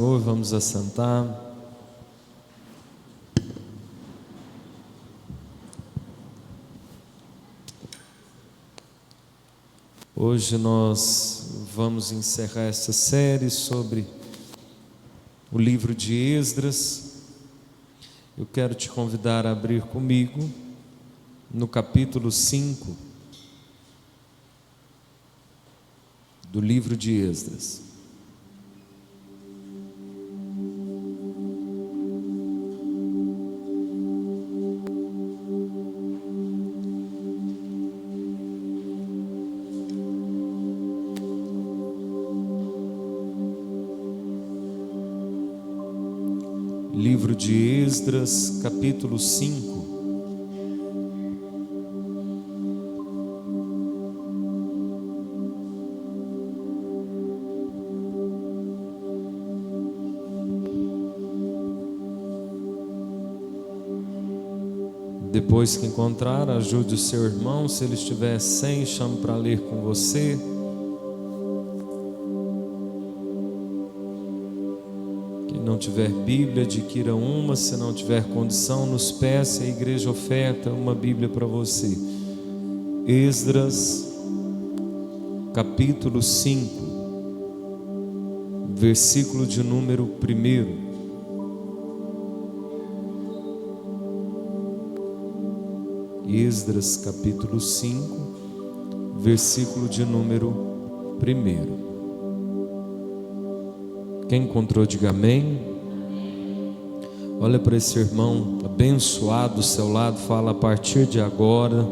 Vamos assentar. Hoje nós vamos encerrar essa série sobre o livro de Esdras. Eu quero te convidar a abrir comigo no capítulo 5 do livro de Esdras. Livro de Esdras, capítulo 5. Depois que encontrar, ajude o seu irmão. Se ele estiver sem, chame para ler com você. Não tiver Bíblia, adquira uma. Se não tiver condição, nos peça, a igreja oferta uma Bíblia para você. Esdras, capítulo 5, versículo de número 1. Esdras, capítulo 5, versículo de número 1. Quem encontrou, diga amém. Olha para esse irmão abençoado do seu lado, fala: a partir de agora,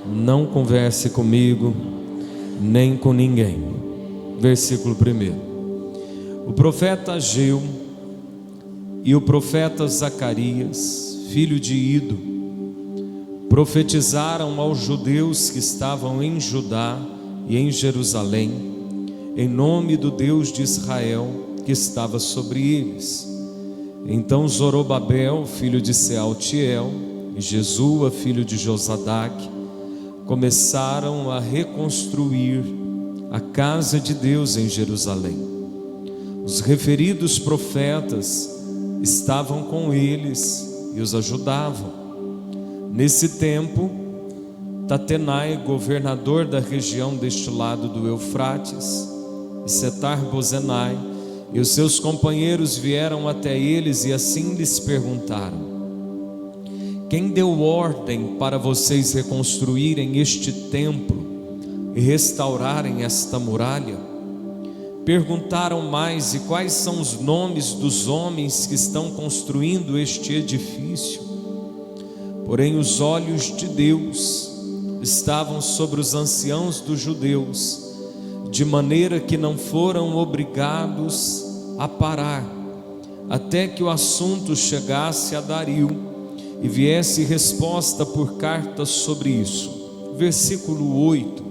não converse comigo, nem com ninguém. Versículo 1. O profeta Ageu e o profeta Zacarias, filho de Ido, profetizaram aos judeus que estavam em Judá e em Jerusalém, em nome do Deus de Israel que estava sobre eles. Então Zorobabel, filho de Sealtiel, e Jesua, filho de Josadaque, começaram a reconstruir a casa de Deus em Jerusalém. Os referidos profetas estavam com eles e os ajudavam. Nesse tempo, Tatenai, governador da região deste lado do Eufrates, e Setar-Bozenai e os seus companheiros vieram até eles e assim lhes perguntaram: quem deu ordem para vocês reconstruírem este templo e restaurarem esta muralha? Perguntaram mais: e quais são os nomes dos homens que estão construindo este edifício? Porém os olhos de Deus estavam sobre os anciãos dos judeus, de maneira que não foram obrigados a parar, até que o assunto chegasse a Dario e viesse resposta por carta sobre isso. Versículo 8.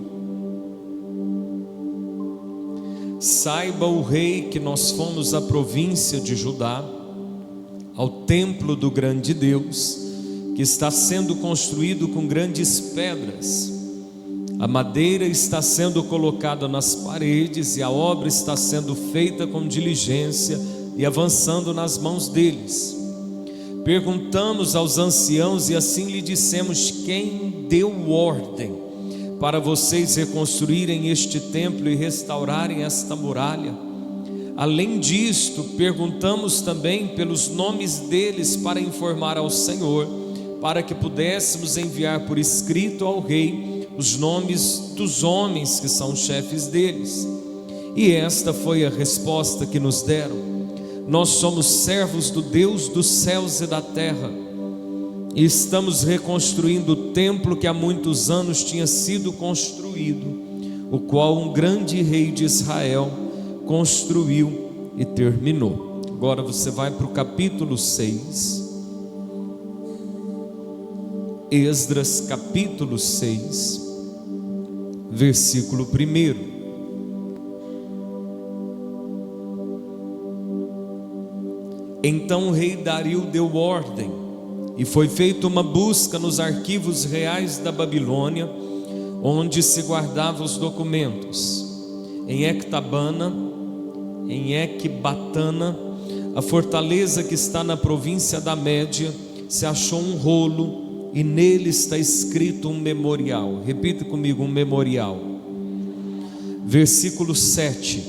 Saiba o rei que nós fomos à província de Judá, ao templo do grande Deus, que está sendo construído com grandes pedras. A madeira está sendo colocada nas paredes e a obra está sendo feita com diligência e avançando nas mãos deles. Perguntamos aos anciãos e assim lhe dissemos: quem deu ordem para vocês reconstruírem este templo e restaurarem esta muralha? Além disto, perguntamos também pelos nomes deles para informar ao Senhor, para que pudéssemos enviar por escrito ao rei os nomes dos homens que são chefes deles. E esta foi a resposta que nos deram: nós somos servos do Deus dos céus e da terra, e estamos reconstruindo o templo que há muitos anos tinha sido construído, o qual um grande rei de Israel construiu e terminou. Agora você vai para o capítulo 6. Esdras, capítulo 6, versículo 1. Então o rei Dario deu ordem, e foi feita uma busca nos arquivos reais da Babilônia, onde se guardavam os documentos, em Ectabana, em Ecbatana, a fortaleza que está na província da Média, se achou um rolo e nele está escrito um memorial. Repita comigo, um memorial. Versículo 7,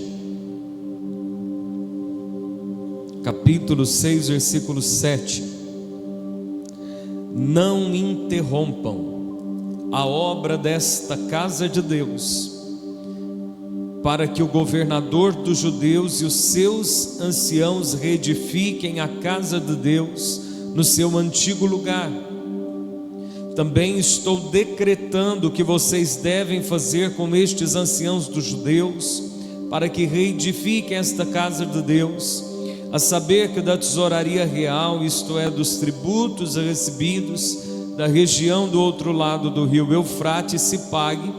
capítulo 6, versículo 7. Não interrompam a obra desta casa de Deus, para que o governador dos judeus e os seus anciãos reedifiquem a casa de Deus no seu antigo lugar. Também estou decretando que vocês devem fazer com estes anciãos dos judeus, para que reedifiquem esta casa de Deus, a saber que da tesouraria real, isto é, dos tributos recebidos da região do outro lado do rio Eufrates, se pague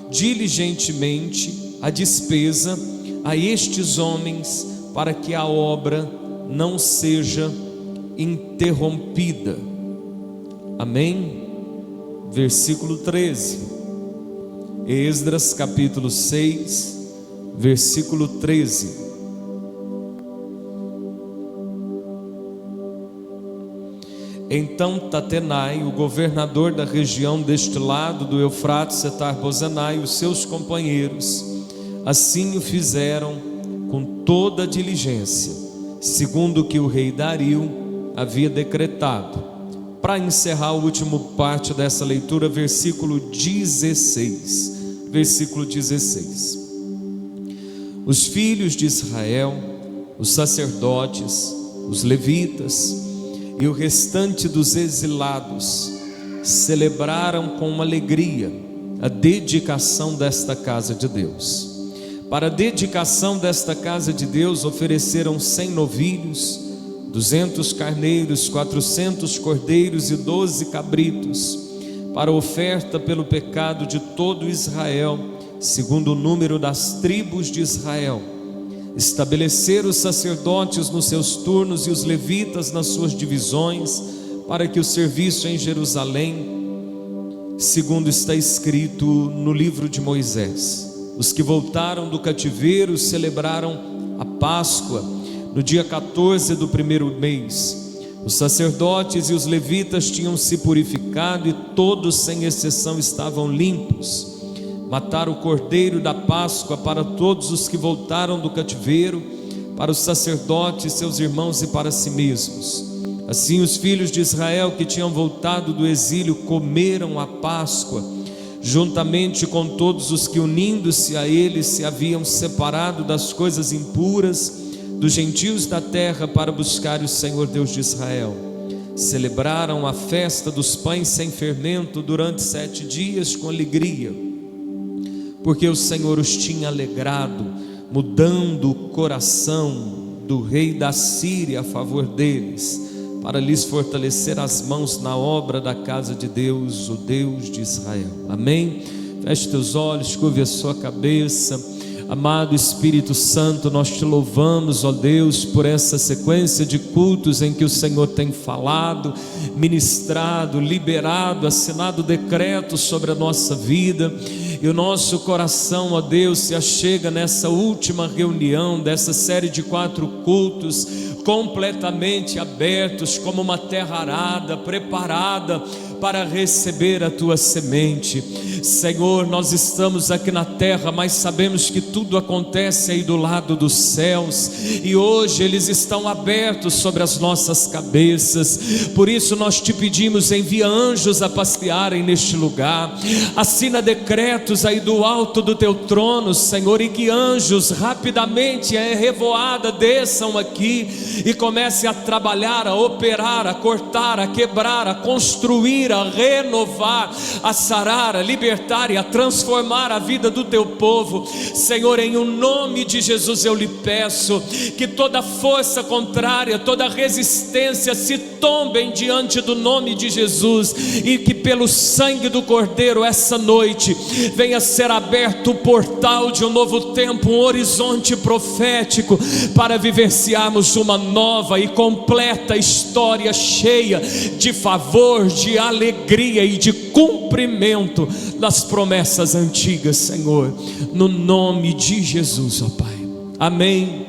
diligentemente a despesa a estes homens, para que a obra não seja interrompida. Amém? Versículo 13, Esdras capítulo 6, versículo 13. Então Tatenai, o governador da região deste lado do Eufrates, Setar-Bozenai, e os seus companheiros, assim o fizeram com toda a diligência, segundo o que o rei Dario havia decretado. Para encerrar a última parte dessa leitura, versículo 16. Versículo 16. Os filhos de Israel, os sacerdotes, os levitas e o restante dos exilados celebraram com alegria a dedicação desta casa de Deus. Para a dedicação desta casa de Deus ofereceram 100 novilhos, 200 carneiros, 400 cordeiros e 12 cabritos, para oferta pelo pecado de todo Israel, segundo o número das tribos de Israel. Estabeleceram os sacerdotes nos seus turnos e os levitas nas suas divisões, para que o serviço em Jerusalém, segundo está escrito no livro de Moisés. Os que voltaram do cativeiro celebraram a Páscoa no dia 14 do primeiro mês. Os sacerdotes e os levitas tinham se purificado e todos sem exceção estavam limpos. Mataram o cordeiro da Páscoa para todos os que voltaram do cativeiro, para os sacerdotes, seus irmãos e para si mesmos. Assim os filhos de Israel que tinham voltado do exílio comeram a Páscoa, juntamente com todos os que, unindo-se a eles, se haviam separado das coisas impuras dos gentios da terra para buscar o Senhor Deus de Israel. Celebraram a festa dos pães sem fermento durante 7 dias com alegria, porque o Senhor os tinha alegrado, mudando o coração do rei da Síria a favor deles, para lhes fortalecer as mãos na obra da casa de Deus, o Deus de Israel. Amém? Feche teus olhos, curve a sua cabeça. Amado Espírito Santo, nós te louvamos, ó Deus, por essa sequência de cultos em que o Senhor tem falado, ministrado, liberado, assinado decretos sobre a nossa vida. E o nosso coração, ó Deus, se achega nessa última reunião dessa série de 4 cultos, completamente abertos, como uma terra arada, preparada para receber a tua semente. Senhor, nós estamos aqui na terra, mas sabemos que tudo acontece aí do lado dos céus, e hoje eles estão abertos sobre as nossas cabeças. Por isso nós te pedimos, envia anjos a passearem neste lugar, assina decretos aí do alto do teu trono, Senhor, e que anjos rapidamente, revoada, desçam aqui e comecem a trabalhar, a operar, a cortar, a quebrar, a construir, a renovar, a sarar, a libertar e a transformar a vida do teu povo. Senhor, em o nome de Jesus eu lhe peço que toda força contrária, toda resistência se tombem diante do nome de Jesus, e que pelo sangue do Cordeiro essa noite venha ser aberto o portal de um novo tempo, um horizonte profético, para vivenciarmos uma nova e completa história cheia de favor, de alegria e de cumprimento das promessas antigas, Senhor, no nome de Jesus, ó Pai. Amém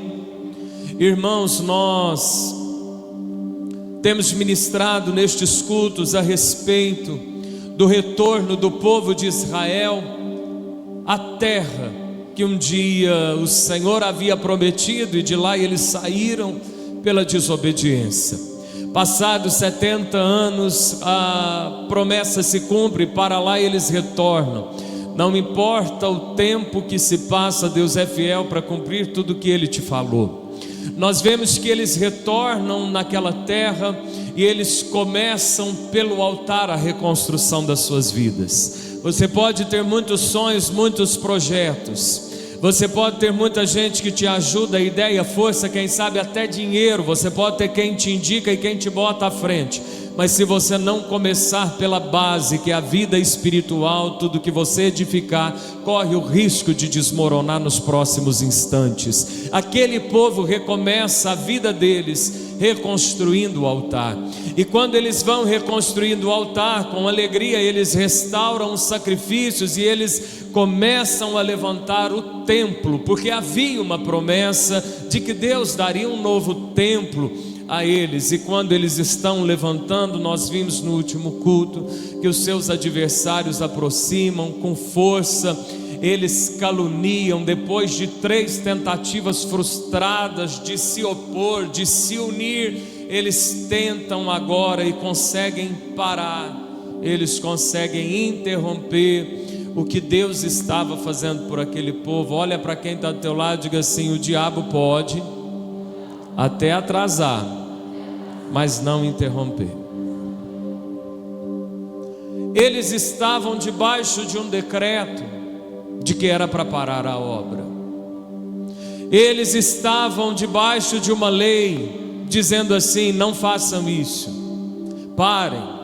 Irmãos, nós temos ministrado nestes cultos a respeito do retorno do povo de Israel à terra que um dia o Senhor havia prometido, e de lá eles saíram pela desobediência. Passados 70 anos, a promessa se cumpre, para lá eles retornam. Não importa o tempo que se passa, Deus é fiel para cumprir tudo o que Ele te falou. Nós vemos que eles retornam naquela terra e eles começam pelo altar a reconstrução das suas vidas. Você pode ter muitos sonhos, muitos projetos. Você pode ter muita gente que te ajuda, ideia, força, quem sabe até dinheiro. Você pode ter quem te indica e quem te bota à frente. Mas se você não começar pela base, que é a vida espiritual, tudo que você edificar corre o risco de desmoronar nos próximos instantes. Aquele povo recomeça a vida deles reconstruindo o altar. E quando eles vão reconstruindo o altar, com alegria eles restauram os sacrifícios e eles começam a levantar o templo, porque havia uma promessa de que Deus daria um novo templo a eles. E quando eles estão levantando, nós vimos no último culto que os seus adversários aproximam com força, eles caluniam. Depois de 3 tentativas frustradas de se opor, de se unir, eles tentam agora e conseguem parar, eles conseguem interromper o que Deus estava fazendo por aquele povo. Olha para quem está do teu lado e diga assim: o diabo pode até atrasar, mas não interromper. Eles estavam debaixo de um decreto de que era para parar a obra. Eles estavam debaixo de uma lei dizendo assim: não façam isso, parem.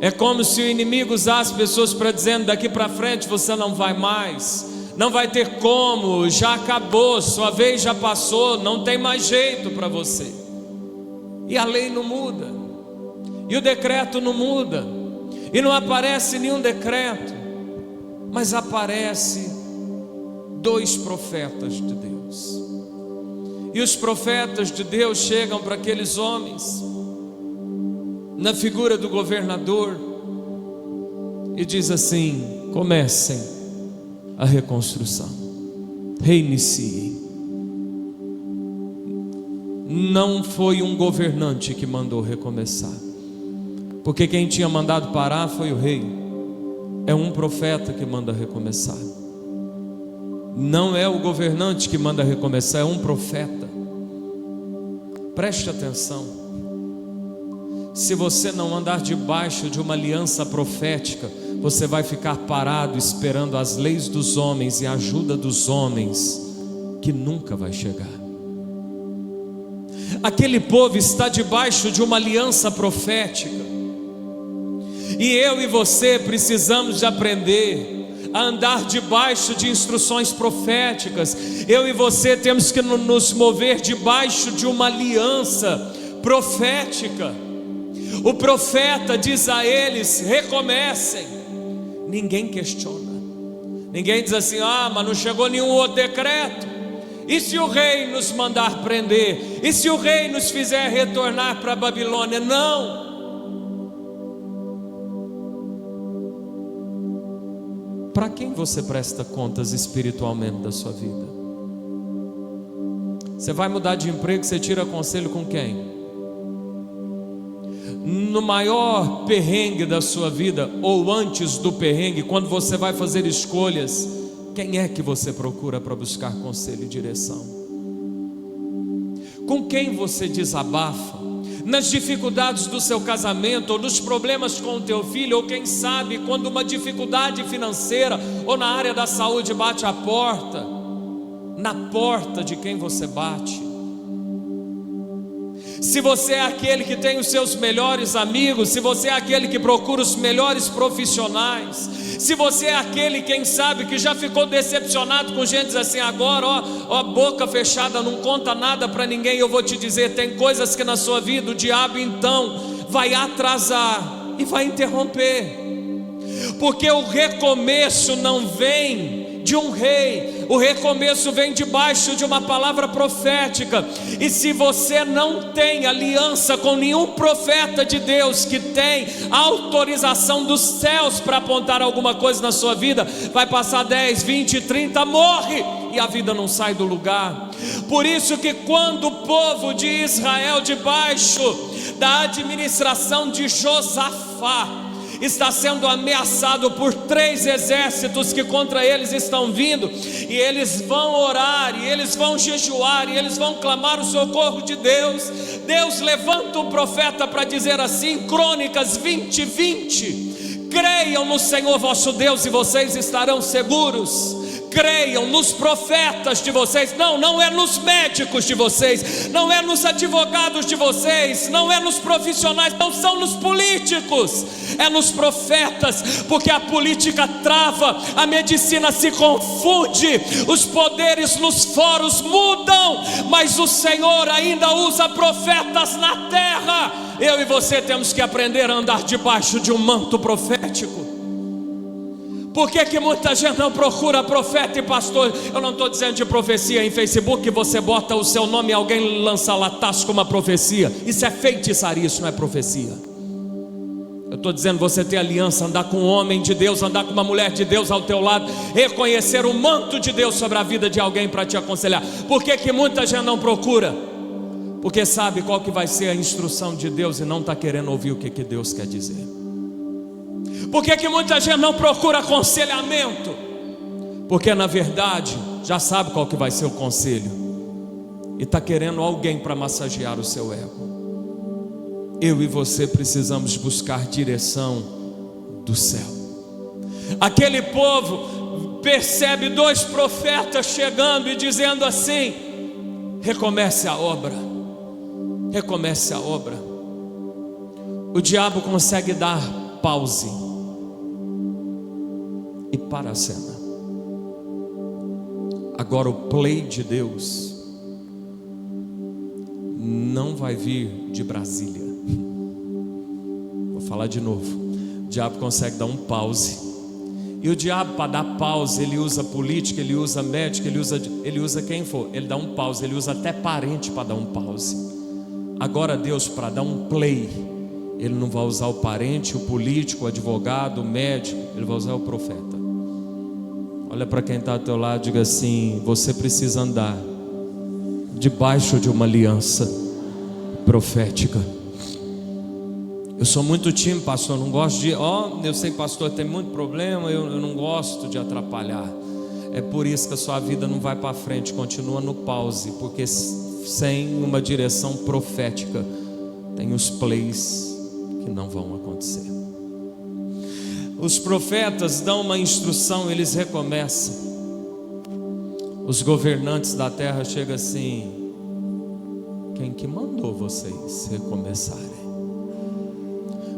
É como se o inimigo usasse pessoas para dizendo: daqui para frente você não vai mais, não vai ter como, já acabou, sua vez já passou, não tem mais jeito para você. E a lei não muda, e o decreto não muda, e não aparece nenhum decreto, mas aparece 2 profetas de Deus. E os profetas de Deus chegam para aqueles homens, na figura do governador, e diz assim: comecem a reconstrução, reiniciem. Não foi um governante que mandou recomeçar, porque quem tinha mandado parar foi o rei. É um profeta que manda recomeçar. Não é o governante que manda recomeçar, é um profeta. Preste atenção. Se você não andar debaixo de uma aliança profética, você vai ficar parado esperando as leis dos homens e a ajuda dos homens, que nunca vai chegar. Aquele povo está debaixo de uma aliança profética, e eu e você precisamos de aprender a andar debaixo de instruções proféticas. Eu e você temos que nos mover debaixo de uma aliança profética. O profeta diz a eles: recomecem. Ninguém questiona, ninguém diz assim: ah, mas não chegou nenhum outro decreto. E se o rei nos mandar prender? E se o rei nos fizer retornar para a Babilônia? Não. Para quem você presta contas espiritualmente da sua vida? Você vai mudar de emprego, você tira conselho com quem? No maior perrengue da sua vida, ou antes do perrengue, quando você vai fazer escolhas, quem é que você procura para buscar conselho e direção? Com quem você desabafa? Nas dificuldades do seu casamento, ou nos problemas com o teu filho, ou quem sabe quando uma dificuldade financeira ou na área da saúde bate a porta, na porta de quem você bate? Se você é aquele que tem os seus melhores amigos, se você é aquele que procura os melhores profissionais, se você é aquele, quem sabe, que já ficou decepcionado com gente, diz assim: agora ó, boca fechada, não conta nada para ninguém. Eu vou te dizer, tem coisas que na sua vida o diabo então vai atrasar e vai interromper, porque o recomeço não vem de um rei, O recomeço vem debaixo de uma palavra profética. E se você não tem aliança com nenhum profeta de Deus que tem autorização dos céus para apontar alguma coisa na sua vida, vai passar 10, 20, 30, morre e a vida não sai do lugar. Por isso que quando o povo de Israel, debaixo da administração de Josafá, está sendo ameaçado por 3 exércitos que contra eles estão vindo, e eles vão orar, e eles vão jejuar, e eles vão clamar o socorro de Deus. Deus levanta um profeta para dizer assim, Crônicas 20, 20: creiam no Senhor vosso Deus e vocês estarão seguros. Creiam nos profetas de vocês. Não é nos médicos de vocês, não é nos advogados de vocês, não é nos profissionais, não são nos políticos, é nos profetas, porque a política trava, a medicina se confunde, os poderes nos fóruns mudam, mas o Senhor ainda usa profetas na terra. Eu e você temos que aprender a andar debaixo de um manto profético. Por que muita gente não procura profeta e pastor? Eu não estou dizendo de profecia em Facebook, que você bota o seu nome e alguém lança lataço com uma profecia. Isso é feitiçaria, isso não é profecia. Eu estou dizendo você ter aliança, andar com um homem de Deus, andar com uma mulher de Deus ao teu lado, reconhecer o manto de Deus sobre a vida de alguém para te aconselhar. Por que muita gente não procura? Porque sabe qual que vai ser a instrução de Deus e não está querendo ouvir o que Deus quer dizer. Por que muita gente não procura aconselhamento? Porque na verdade já sabe qual que vai ser o conselho e está querendo alguém para massagear o seu ego. Eu e você precisamos buscar direção do céu. Aquele povo percebe 2 profetas chegando e dizendo assim: recomece a obra, recomece a obra. O diabo consegue dar pause e para a cena. Agora o play de Deus não vai vir de Brasília. Vou falar de novo. O diabo consegue dar um pause. E o diabo, para dar pause, ele usa política, ele usa médico, ele usa quem for. Ele dá um pause, ele usa até parente para dar um pause. Agora Deus, para dar um play, Ele não vai usar o parente, o político, o advogado, o médico. Ele vai usar o profeta. Olha para quem está ao teu lado e diga assim: você precisa andar debaixo de uma aliança profética. Eu sou muito tímido, pastor, não gosto de... eu sei que pastor tem muito problema, eu não gosto de atrapalhar. É por isso que a sua vida não vai para frente, continua no pause, porque sem uma direção profética tem os plays que não vão acontecer. Os profetas dão uma instrução, eles recomeçam. Os governantes da terra chegam assim: quem que mandou vocês recomeçarem?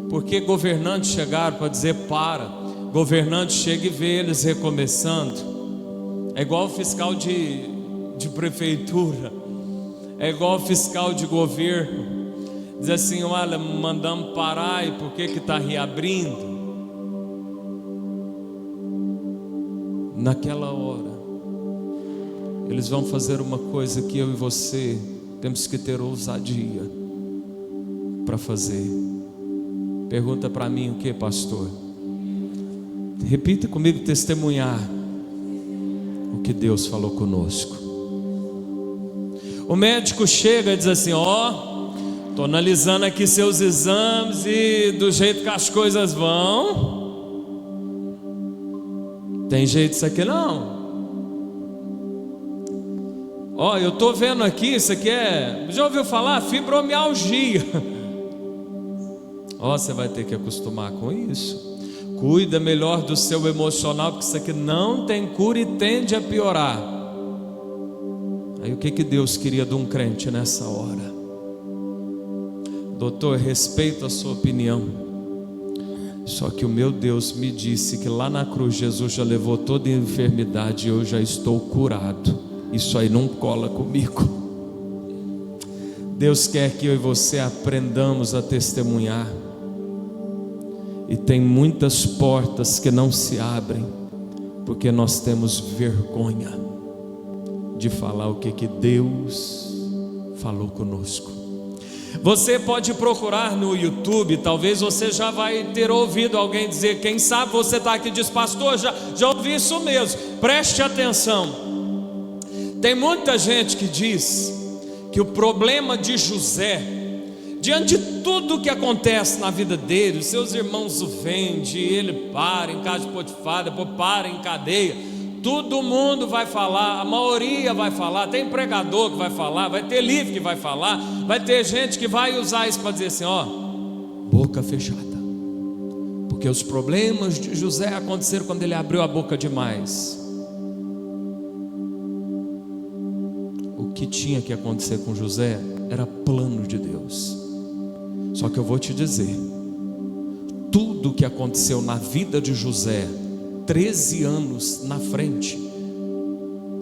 Porque governantes chegaram para dizer para. Governante chega e vê eles recomeçando. É igual o fiscal de prefeitura, é igual o fiscal de governo. Diz assim: olha, mandamos parar, e por que está reabrindo? Naquela hora eles vão fazer uma coisa que eu e você temos que ter ousadia para fazer. Pergunta para mim: o que, pastor? Repita comigo: testemunhar o que Deus falou conosco. O médico chega e diz assim: estou analisando aqui seus exames e do jeito que as coisas vão, tem jeito isso aqui não. Eu estou vendo aqui, isso aqui já ouviu falar? Fibromialgia. Você vai ter que acostumar com isso. Cuida melhor do seu emocional, porque isso aqui não tem cura e tende a piorar. Aí o que Deus queria de um crente nessa hora? Doutor, respeito a sua opinião, só que o meu Deus me disse que lá na cruz Jesus já levou toda a enfermidade e eu já estou curado. Isso aí não cola comigo. Deus quer que eu e você aprendamos a testemunhar. E tem muitas portas que não se abrem porque nós temos vergonha. de falar o que Deus falou conosco. Você pode procurar no YouTube, talvez você já vai ter ouvido alguém dizer, quem sabe você está aqui e diz, pastor, já ouvi isso mesmo. Preste atenção. Tem muita gente que diz que o problema de José, diante de tudo que acontece na vida dele, os seus irmãos o vendem, ele para em casa de Potifar, depois para em cadeia, todo mundo vai falar, a maioria vai falar, tem pregador que vai falar, vai ter livro que vai falar, vai ter gente que vai usar isso para dizer assim, ó, boca fechada, porque os problemas de José aconteceram quando ele abriu a boca demais. O que tinha que acontecer com José era plano de Deus. Só que eu vou te dizer, tudo que aconteceu na vida de José 13 anos na frente,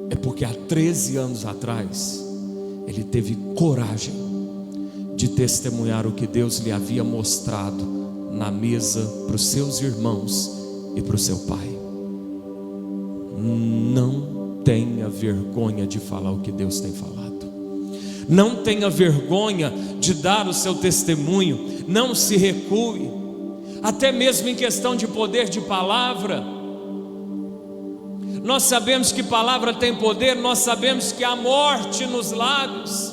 é porque há 13 anos atrás ele teve coragem de testemunhar o que Deus lhe havia mostrado na mesa para os seus irmãos e para o seu pai. Não tenha vergonha de falar o que Deus tem falado. Não tenha vergonha de dar o seu testemunho. Não se recue, até mesmo em questão de poder de palavra. Nós sabemos que palavra tem poder, nós sabemos que há morte nos lábios.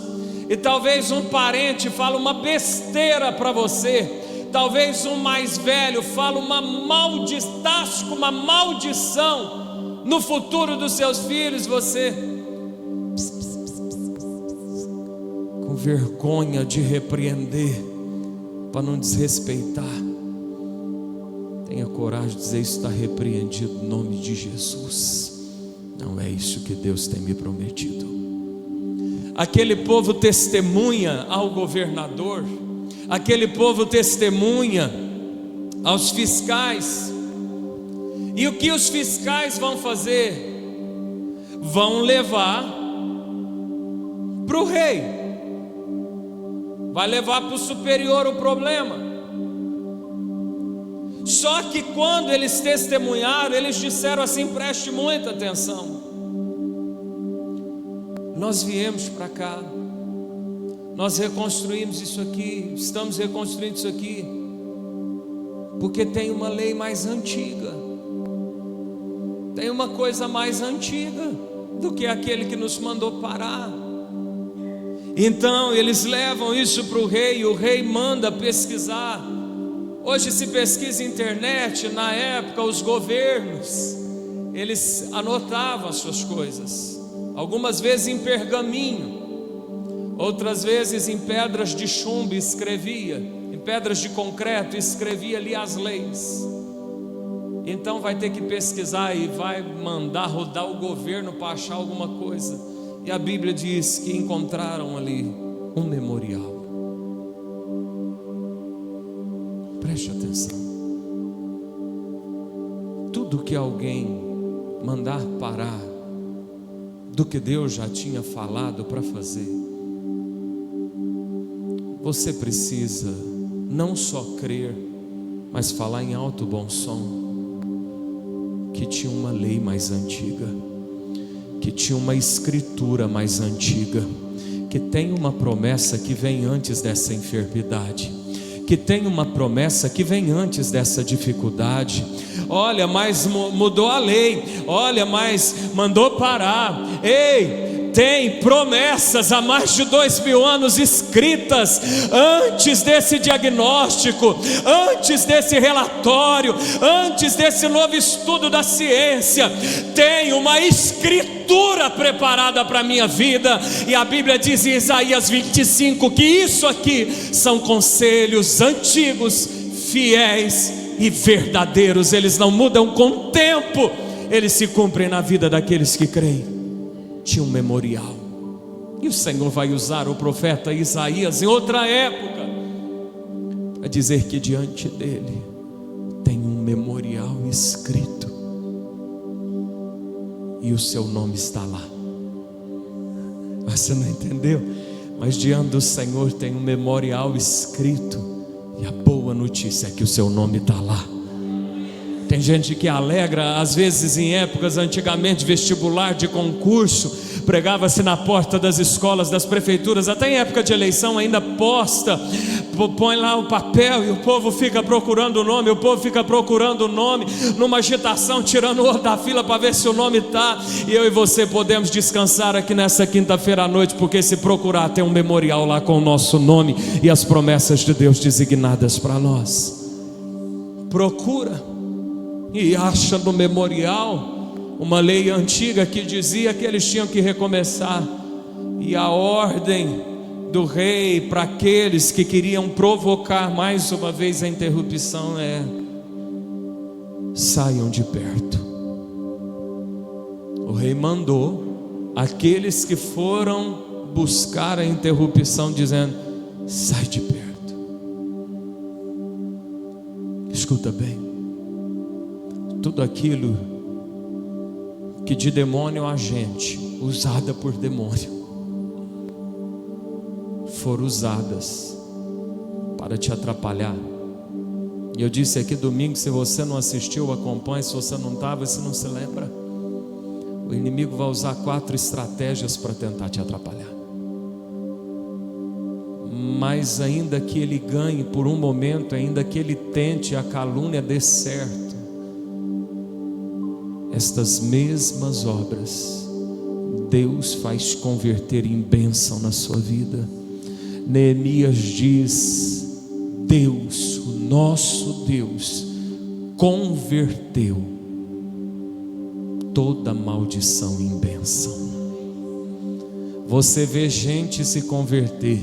E talvez um parente fale uma besteira para você, talvez um mais velho fale uma maldição no futuro dos seus filhos. Você com vergonha de repreender, para não desrespeitar, tenha coragem de dizer, isso está repreendido no nome de Jesus. Não é isso que Deus tem me prometido. Aquele povo testemunha ao governador, aquele povo testemunha aos fiscais. E o que os fiscais vão fazer? Vão levar para o rei, vai levar para o superior o problema. Só que quando eles testemunharam, eles disseram assim, preste muita atenção, nós viemos para cá, nós reconstruímos isso aqui, estamos reconstruindo isso aqui, porque tem uma lei mais antiga, tem uma coisa mais antiga do que aquele que nos mandou parar. Então eles levam isso para o rei, e o rei manda pesquisar. Hoje se pesquisa internet, na época os governos, eles anotavam as suas coisas, algumas vezes em pergaminho, outras vezes em pedras de chumbo, escrevia, em pedras de concreto, escrevia ali as leis. Então vai ter que pesquisar e vai mandar rodar o governo para achar alguma coisa. E a Bíblia diz que encontraram ali um memorial. Preste atenção. Tudo que alguém mandar parar do que Deus já tinha falado para fazer, você precisa não só crer, mas falar em alto bom som que tinha uma lei mais antiga, que tinha uma escritura mais antiga, que tem uma promessa que vem antes dessa enfermidade, que tem uma promessa que vem antes dessa dificuldade. Olha, mas mudou a lei, olha, mas mandou parar. Ei, tem promessas há mais de 2000 anos escritas antes desse diagnóstico, antes desse relatório, antes desse novo estudo da ciência. Tem uma escritura preparada para a minha vida, e a Bíblia diz em Isaías 25 que isso aqui são conselhos antigos, fiéis e verdadeiros. Eles não mudam com o tempo, eles se cumprem na vida daqueles que creem. Tinha um memorial, e o Senhor vai usar o profeta Isaías em outra época para dizer que diante dele tem um memorial escrito, e o seu nome está lá. Você não entendeu? Mas diante do Senhor tem um memorial escrito, e a boa notícia é que o seu nome está lá. Tem gente que alegra, às vezes em épocas antigamente, vestibular de concurso, pregava-se na porta das escolas, das prefeituras, até em época de eleição ainda posta, põe lá o papel e o povo fica procurando o nome, numa agitação, tirando o outro da fila para ver se o nome está. E eu e você podemos descansar aqui nessa quinta-feira à noite, porque se procurar tem um memorial lá com o nosso nome e as promessas de Deus designadas para nós. Procura e acha no memorial uma lei antiga que dizia que eles tinham que recomeçar, e a ordem do rei para aqueles que queriam provocar mais uma vez a interrupção é: saiam de perto. O rei mandou aqueles que foram buscar a interrupção, dizendo: sai de perto. Escuta bem, tudo aquilo que de demônio a gente, usada por demônio, foram usadas para te atrapalhar. E eu disse aqui domingo, se você não assistiu, acompanhe. Se você não estava, se não se lembra, o inimigo vai usar 4 estratégias para tentar te atrapalhar. Mas ainda que ele ganhe por um momento, ainda que ele tente, a calúnia dê certo, estas mesmas obras Deus faz converter em bênção na sua vida. Neemias diz: Deus, o nosso Deus, converteu toda maldição em bênção. Você vê gente se converter,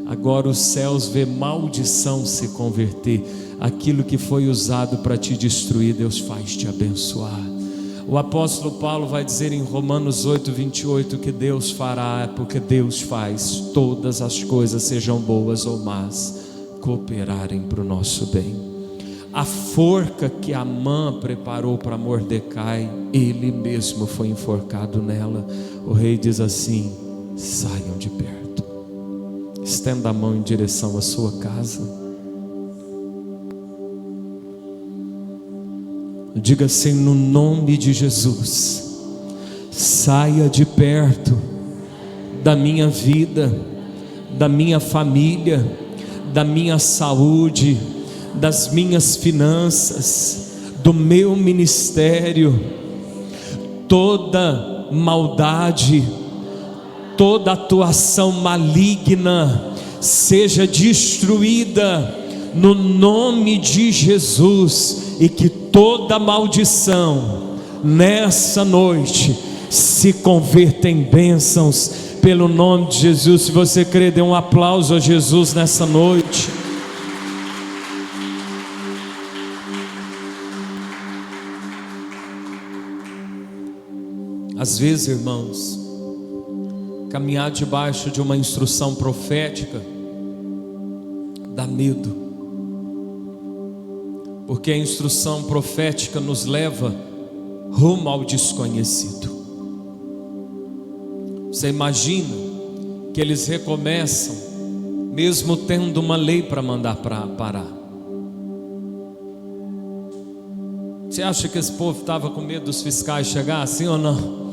agora os céus vê maldição se converter. Aquilo que foi usado para te destruir, Deus faz te abençoar. O apóstolo Paulo vai dizer em Romanos 8:28 que Deus fará, porque Deus faz todas as coisas, sejam boas ou más, cooperarem para o nosso bem. A forca que Amã preparou para Mordecai, ele mesmo foi enforcado nela. O rei diz assim: saiam de perto. Estenda a mão em direção à sua casa. Diga assim: no nome de Jesus, saia de perto da minha vida, da minha família, da minha saúde, das minhas finanças, do meu ministério. Toda maldade, toda atuação maligna seja destruída no nome de Jesus, e que toda maldição nessa noite se converta em bênçãos pelo nome de Jesus. Se você crê, dê um aplauso a Jesus nessa noite. Às vezes, irmãos, caminhar debaixo de uma instrução profética dá medo, porque a instrução profética nos leva rumo ao desconhecido. Você imagina que eles recomeçam, mesmo tendo uma lei para mandar parar. Você acha que esse povo estava com medo dos fiscais chegar, assim ou não?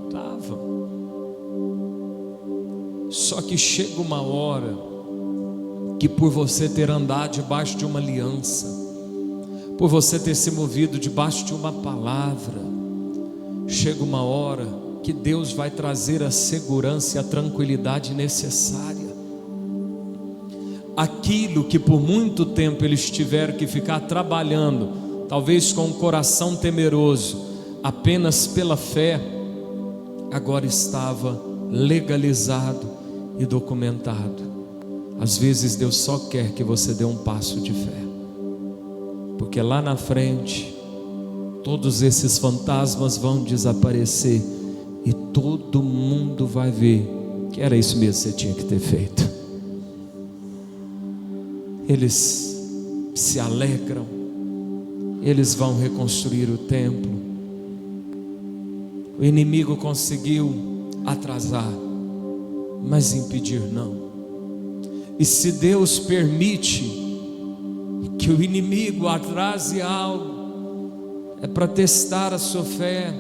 Estava. Só que chega uma hora que, por você ter andado debaixo de uma aliança, por você ter se movido debaixo de uma palavra, chega uma hora que Deus vai trazer a segurança e a tranquilidade necessária. Aquilo que por muito tempo eles tiveram que ficar trabalhando, talvez com um coração temeroso, apenas pela fé, agora estava legalizado e documentado. Às vezes Deus só quer que você dê um passo de fé, porque lá na frente todos esses fantasmas vão desaparecer e todo mundo vai ver que era isso mesmo que você tinha que ter feito. Eles se alegram, eles vão reconstruir o templo. O inimigo conseguiu atrasar, mas impedir não. E se Deus permite que o inimigo atrase algo, é para testar a sua fé,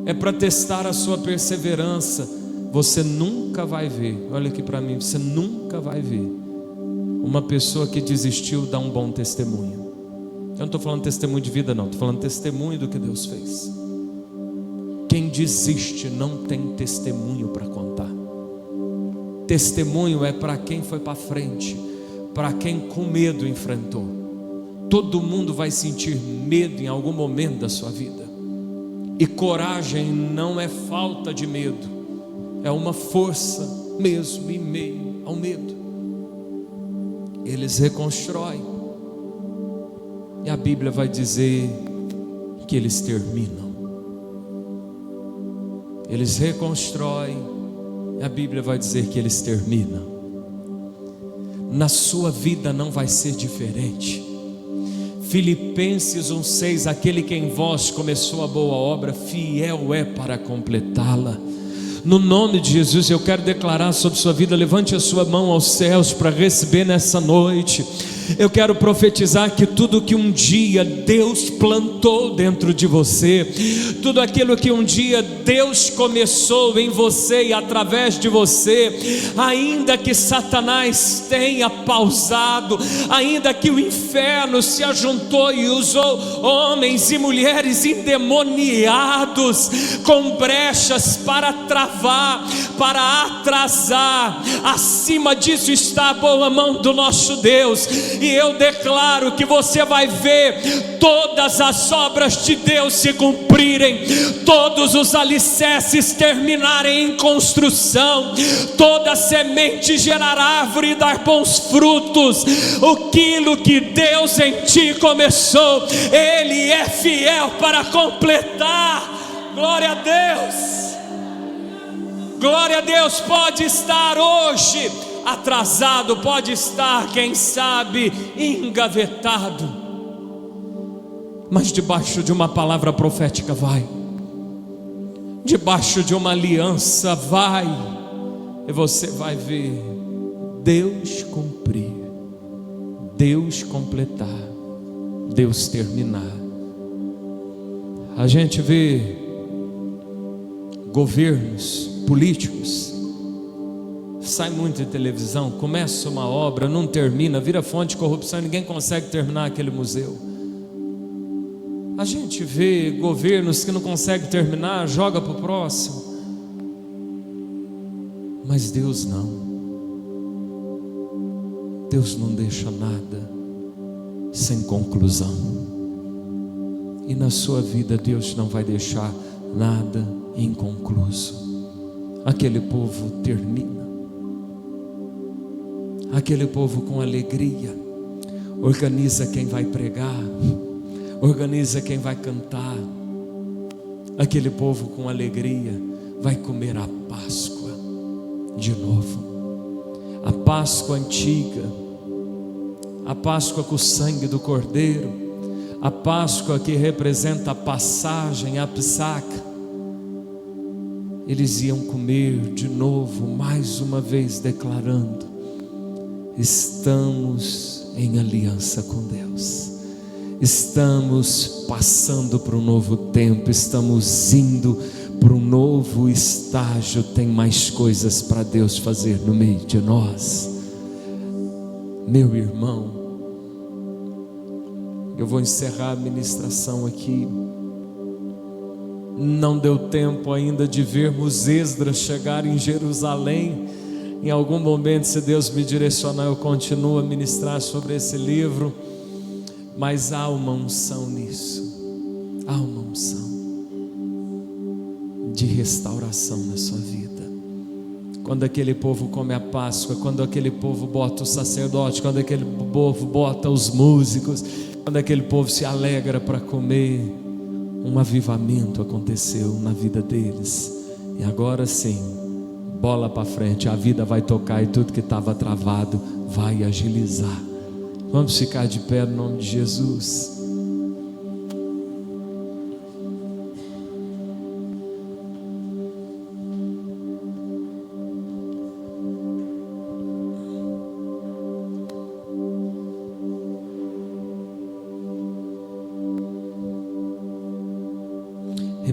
é para testar a sua perseverança. Você nunca vai ver, olha aqui para mim, você nunca vai ver uma pessoa que desistiu dar um bom testemunho. Eu não estou falando testemunho de vida não, estou falando testemunho do que Deus fez. Quem desiste não tem testemunho para contar. Testemunho é para quem foi para frente, para quem com medo enfrentou. Todo mundo vai sentir medo em algum momento da sua vida. E coragem não é falta de medo, é uma força mesmo em meio ao medo. Eles reconstroem, e a Bíblia vai dizer que eles terminam. Eles reconstroem, e a Bíblia vai dizer que eles terminam. Na sua vida não vai ser diferente. Filipenses 1,6: aquele que em vós começou a boa obra, fiel é para completá-la. No nome de Jesus eu quero declarar sobre sua vida. Levante a sua mão aos céus para receber nessa noite. Eu quero profetizar que tudo que um dia Deus plantou dentro de você, tudo aquilo que um dia Deus começou em você e através de você, ainda que Satanás tenha pausado, ainda que o inferno se ajuntou e usou homens e mulheres endemoniados com brechas para travar, para atrasar, acima disso está a boa mão do nosso Deus. E eu declaro que você vai ver todas as obras de Deus se cumprirem, todos os alicerces terminarem em construção, toda semente gerar árvore e dar bons frutos. Aquilo que Deus em ti começou, Ele é fiel para completar. Glória a Deus. Glória a Deus. Pode estar hoje atrasado, pode estar, quem sabe, engavetado, mas debaixo de uma palavra profética vai, debaixo de uma aliança vai, e você vai ver Deus cumprir, Deus completar, Deus terminar. A gente vê governos, políticos, sai muito em televisão, começa uma obra, não termina, vira fonte de corrupção e ninguém consegue terminar aquele museu. A gente vê governos que não conseguem terminar, joga para o próximo. Mas Deus não. Deus não deixa nada sem conclusão. E na sua vida Deus não vai deixar nada inconcluso. Aquele povo termina. Aquele povo com alegria organiza quem vai pregar, organiza quem vai cantar. Aquele povo com alegria vai comer a Páscoa de novo, a Páscoa antiga, a Páscoa com o sangue do Cordeiro, a Páscoa que representa a passagem, a Psaca. Eles iam comer de novo, mais uma vez declarando: estamos em aliança com Deus, estamos passando para um novo tempo, estamos indo para um novo estágio. Tem mais coisas para Deus fazer no meio de nós. Meu irmão, eu vou encerrar a ministração aqui. Não deu tempo ainda de vermos Esdras chegar em Jerusalém. Em algum momento, se Deus me direcionar, eu continuo a ministrar sobre esse livro. Mas há uma unção nisso. Há uma unção de restauração na sua vida. Quando aquele povo come a Páscoa, quando aquele povo bota o sacerdote, quando aquele povo bota os músicos, quando aquele povo se alegra para comer, um avivamento aconteceu na vida deles. E agora sim, bola para frente, a vida vai tocar e tudo que estava travado vai agilizar. Vamos ficar de pé no nome de Jesus.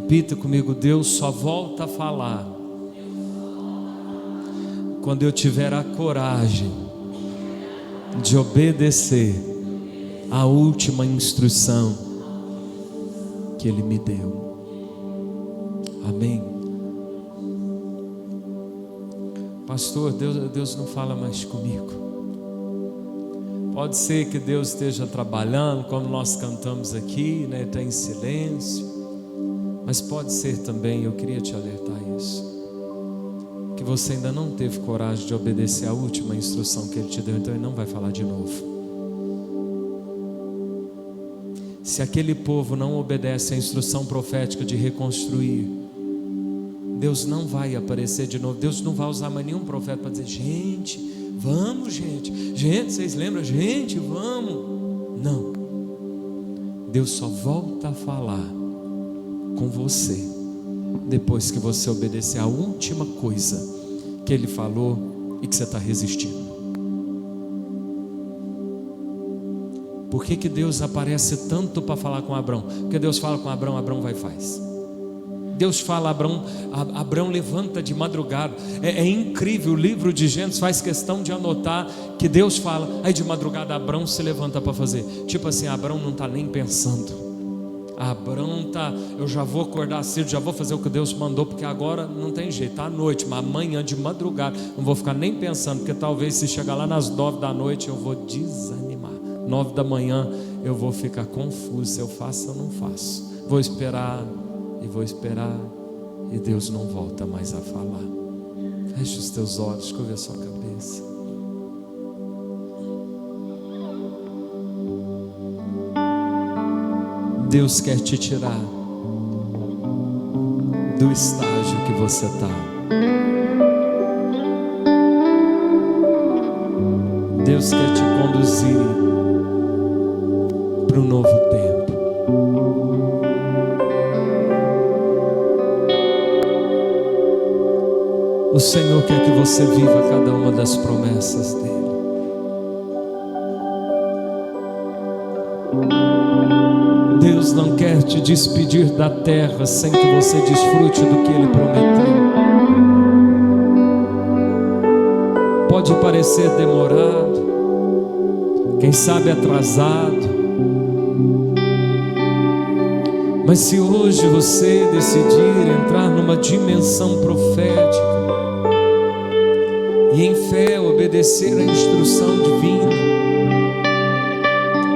Repita comigo: Deus só volta a falar quando eu tiver a coragem de obedecer a última instrução que Ele me deu. Amém. Pastor, Deus não fala mais comigo. Pode ser que Deus esteja trabalhando, como nós cantamos aqui, né? Está em silêncio. Mas pode ser também, eu queria te alertar isso, que você ainda não teve coragem de obedecer a última instrução que Ele te deu, então Ele não vai falar de novo. Se aquele povo não obedece à instrução profética de reconstruir, Deus não vai aparecer de novo. Deus não vai usar mais nenhum profeta para dizer: gente, vamos, gente, vocês lembram? Gente, vamos. Não. Deus só volta a falar com você depois que você obedecer a última coisa que Ele falou e que você está resistindo. Por que Deus aparece tanto para falar com Abrão? Porque Deus fala com Abrão, Abrão vai e faz. Deus fala a Abrão, Abrão levanta de madrugada. É incrível, o livro de Gênesis faz questão de anotar que Deus fala, aí de madrugada Abrão se levanta para fazer. Tipo assim, Abrão não está nem pensando. Abrão está, eu já vou acordar cedo, já vou fazer o que Deus mandou, porque agora não tem jeito, está à noite, mas amanhã de madrugada, não vou ficar nem pensando, porque talvez se chegar lá nas 9 da noite eu vou desanimar. 9 da manhã eu vou ficar confuso, se eu faço ou não faço. Vou esperar, e Deus não volta mais a falar. Feche os teus olhos, curva a sua cabeça. Deus quer te tirar do estágio que você está. Deus quer te conduzir para um novo tempo. O Senhor quer que você viva cada uma das promessas dEle. Deus não quer te despedir da terra sem que você desfrute do que Ele prometeu. Pode parecer demorado, quem sabe atrasado, mas se hoje você decidir entrar numa dimensão profética e em fé obedecer à instrução divina,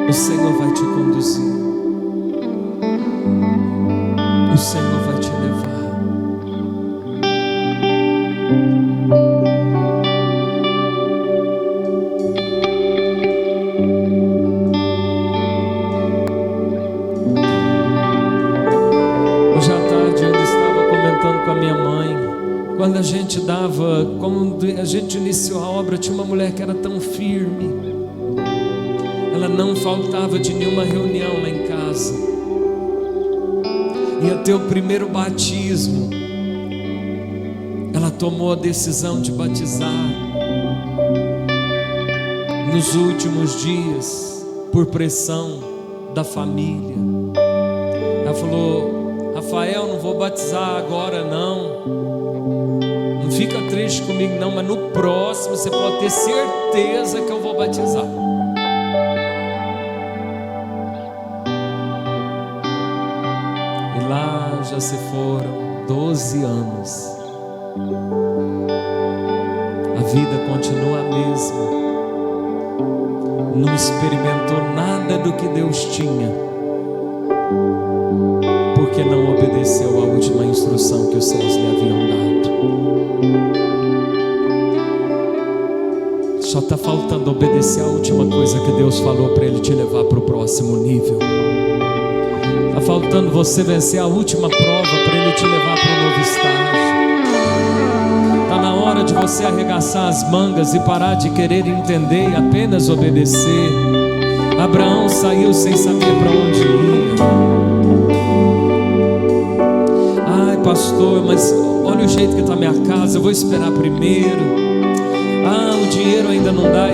o Senhor vai te conduzir. O Senhor vai te levar. Hoje à tarde eu ainda estava comentando com a minha mãe. Quando a gente iniciou a obra, tinha uma mulher que era tão firme. Ela não faltava de nenhuma reunião lá em casa. Ia ter o primeiro batismo. Ela tomou a decisão de batizar nos últimos dias, por pressão da família. Ela falou: Rafael, não vou batizar agora não. Não fica triste comigo não, mas no próximo você pode ter certeza que eu vou batizar. Lá já se foram 12 anos. A vida continua a mesma. Não experimentou nada do que Deus tinha, porque não obedeceu à última instrução que os céus lhe haviam dado. Só está faltando obedecer à última coisa que Deus falou para Ele te levar para o próximo nível. Está faltando você vencer a última prova para Ele te levar para um novo estágio. Está na hora de você arregaçar as mangas e parar de querer entender e apenas obedecer. Abraão saiu sem saber para onde ia. Ai, pastor, mas olha o jeito que está minha casa, eu vou esperar primeiro. Ah, o dinheiro ainda não dá,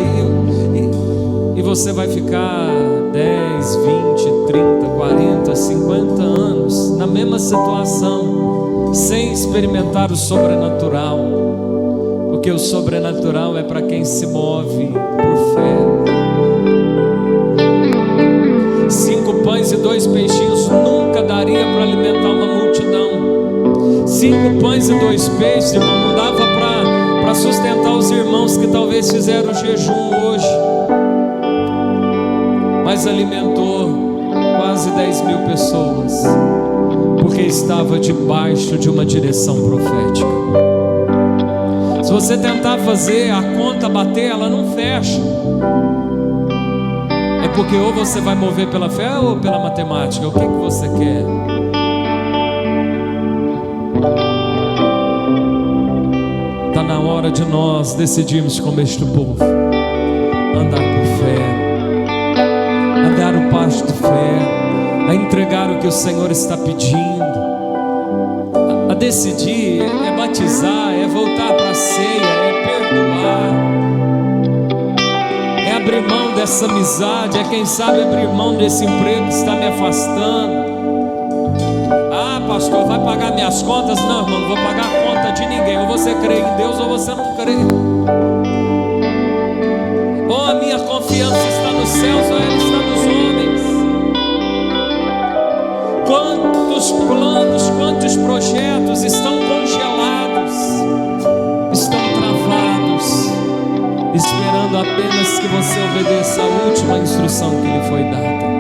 e você vai ficar 10, 10, 20, 30, 40, 50 anos na mesma situação, sem experimentar o sobrenatural, porque o sobrenatural é para quem se move por fé. 5 pães e 2 peixinhos nunca daria para alimentar uma multidão. 5 pães e 2 peixes, irmão, não dava para sustentar os irmãos que talvez fizeram jejum hoje, mas alimentou quase 10.000 pessoas, porque estava debaixo de uma direção profética. Se você tentar fazer a conta bater, ela não fecha. É porque ou você vai mover pela fé ou pela matemática. O que você quer? Está na hora de nós decidirmos, como este povo, andar por fé, a dar o passo de fé, a entregar o que o Senhor está pedindo, a decidir, é batizar, é voltar para a ceia, é perdoar, é abrir mão dessa amizade, é quem sabe abrir mão desse emprego que está me afastando. Ah, pastor, vai pagar minhas contas? Não, irmão, não vou pagar a conta de ninguém. Ou você crê em Deus ou você não crê. Ou a minha confiança está nos céus ou ela está nos homens. Quantos planos, quantos projetos estão congelados, estão travados, esperando apenas que você obedeça a última instrução que lhe foi dada.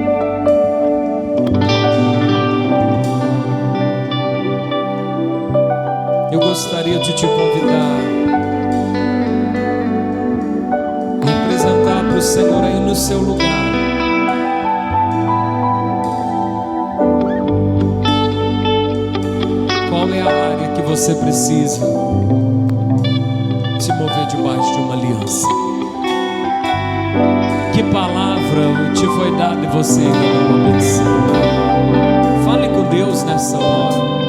Eu gostaria de te convidar a representar para o Senhor aí no seu lugar. Qual é a área que você precisa se mover debaixo de uma aliança? Que palavra te foi dada e você ainda não obedeceu? Fale com Deus nessa hora.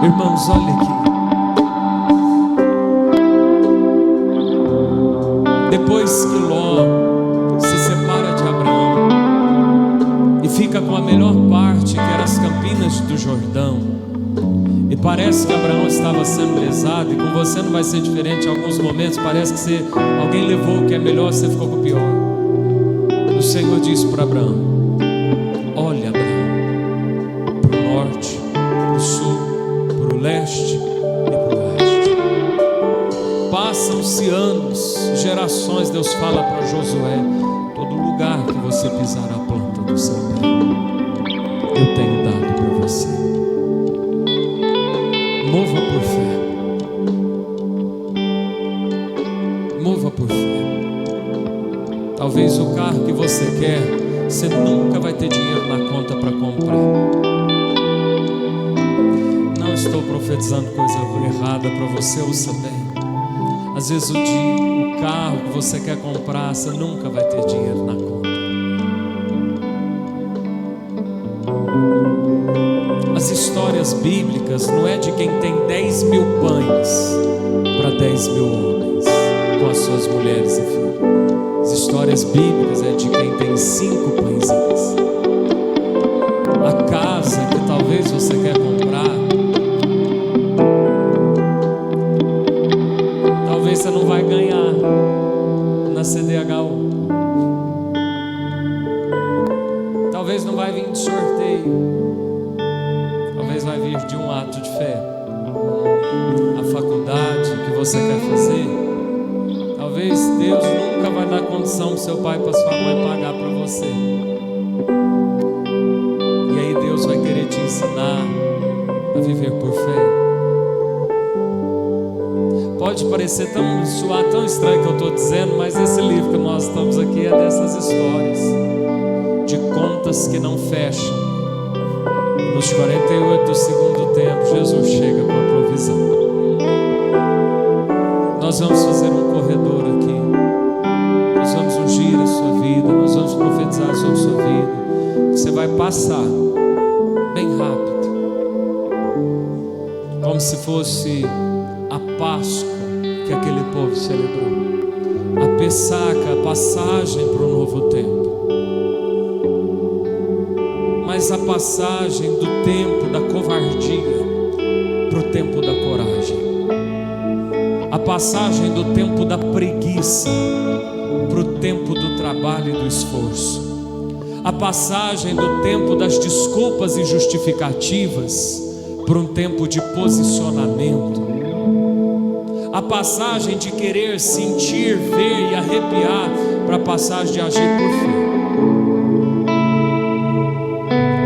Irmãos, olha aqui. Depois que Ló se separa de Abraão e fica com a melhor parte, que era as campinas do Jordão, E parece que Abraão estava sendo lesado, e com você não vai ser diferente. Em alguns momentos parece que alguém levou o que é melhor, você ficou com o pior. O Senhor disse para Abraão: olha, Abraão, para o norte, para o sul, para o leste e para o oeste. Passam-se anos, gerações. Deus fala para Josué: todo lugar que você pisar a planta do seu pé, eu tenho dado para você. Mova por fé. Mova por fé. Talvez o carro que você quer, você nunca vai ter dinheiro na conta para comprar. Não estou profetizando coisa errada para você, ouça bem. Às vezes o carro que você quer comprar, você nunca vai ter dinheiro na conta. As histórias bíblicas não é de quem tem 10 mil pães para 10 mil homens com as suas mulheres e filhos. As histórias bíblicas é de quem tem 5 pãezinhos. A casa que talvez você quer comprar, talvez você não vai ganhar na CDHU. Talvez não vai vir de sorteio. Talvez vai vir de um ato de fé. A faculdade que você quer fazer, talvez Deus nunca vai dar condição para seu pai e para sua mãe pagar para você. E aí Deus vai querer te ensinar a viver por fé. Pode parecer soar tão estranho que eu estou dizendo, mas esse livro que nós estamos aqui é dessas histórias de contas que não fecham. Nos 48 do segundo tempo, Jesus chega com a provisão. Nós vamos fazer um corredor aqui. Nós vamos ungir a sua vida. Nós vamos profetizar sobre a sua vida. Você vai passar bem rápido, como se fosse a Páscoa que aquele povo celebrou. A Pessaca, a passagem para o novo tempo. Mas a passagem do tempo da covardia para o tempo da coragem. A passagem do tempo da preguiça para o tempo do trabalho e do esforço. A passagem do tempo das desculpas e justificativas para um tempo de posicionamento. A passagem de querer sentir, ver e arrepiar para a passagem de agir por fé.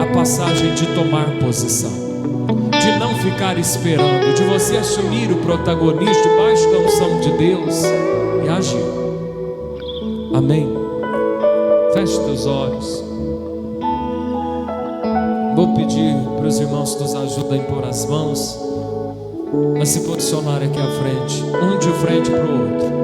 A passagem de tomar posição, de não ficar esperando, de você assumir o protagonismo debaixo da unção de Deus e agir. Amém? Feche teus olhos. Vou pedir para os irmãos que nos ajudem a impor as mãos, a se posicionar aqui à frente, um de frente para o outro.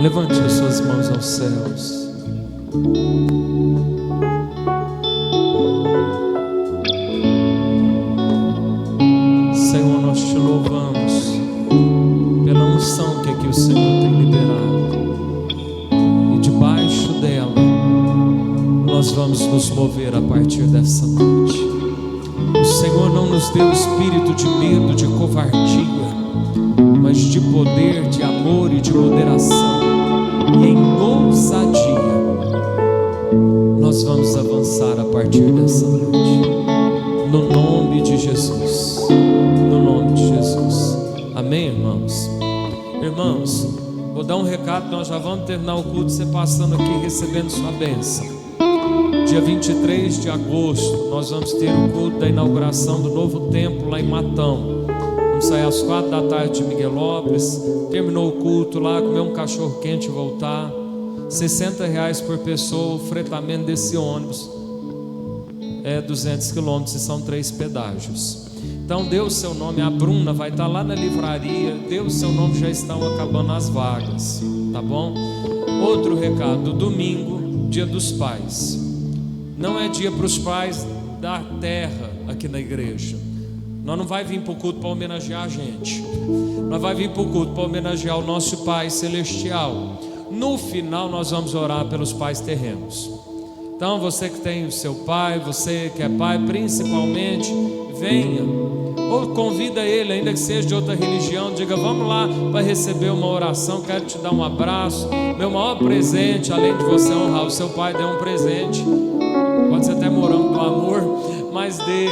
Levante as suas mãos aos céus. Senhor, nós te louvamos pela unção que aqui o Senhor tem liberado. E debaixo dela nós vamos nos mover a partir dessa noite. O Senhor não nos deu espírito de medo, de covardia, mas de poder, de amor e de moderação. E em ousadia nós vamos avançar a partir dessa noite, no nome de Jesus, no nome de Jesus. Amém, irmãos? Irmãos, vou dar um recado, nós já vamos terminar o culto, você passando aqui recebendo sua bênção. Dia 23 de agosto nós vamos ter o culto da inauguração do novo templo lá em Matão. Vamos sair às 4 da tarde de Miguelópolis. Terminou o culto lá, comer um cachorro quente e voltar. R$60 por pessoa o fretamento desse ônibus. é 200 quilômetros e são 3 pedágios. Então dê o seu nome, a Bruna vai estar lá na livraria, dê o seu nome, já estão acabando as vagas, tá bom? Outro recado, domingo, dia dos pais. Não é dia para os pais da terra aqui na igreja. Nós não vai vir para o culto para homenagear a gente. Nós vai vir para o culto para homenagear o nosso Pai Celestial. No final nós vamos orar pelos pais terrenos. Então você que tem o seu pai, você que é pai, principalmente, venha. Ou convida ele, ainda que seja de outra religião, diga: vamos lá para receber uma oração, quero te dar um abraço. Meu maior presente, além de você honrar o seu pai, dê um presente. Pode ser até morango do amor, mas dê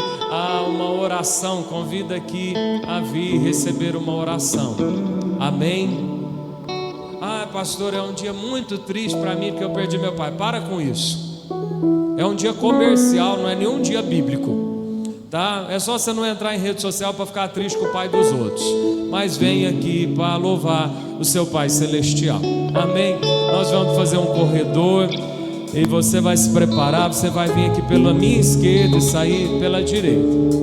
uma oração. Convida aqui a vir receber uma oração. Amém? Pastor, é um dia muito triste para mim porque eu perdi meu pai. Para com isso. É um dia comercial, não é nenhum dia bíblico, tá? É só você não entrar em rede social para ficar triste com o pai dos outros. Mas vem aqui para louvar o seu Pai Celestial. Amém? Nós vamos fazer um corredor e você vai se preparar. Você vai vir aqui pela minha esquerda e sair pela direita.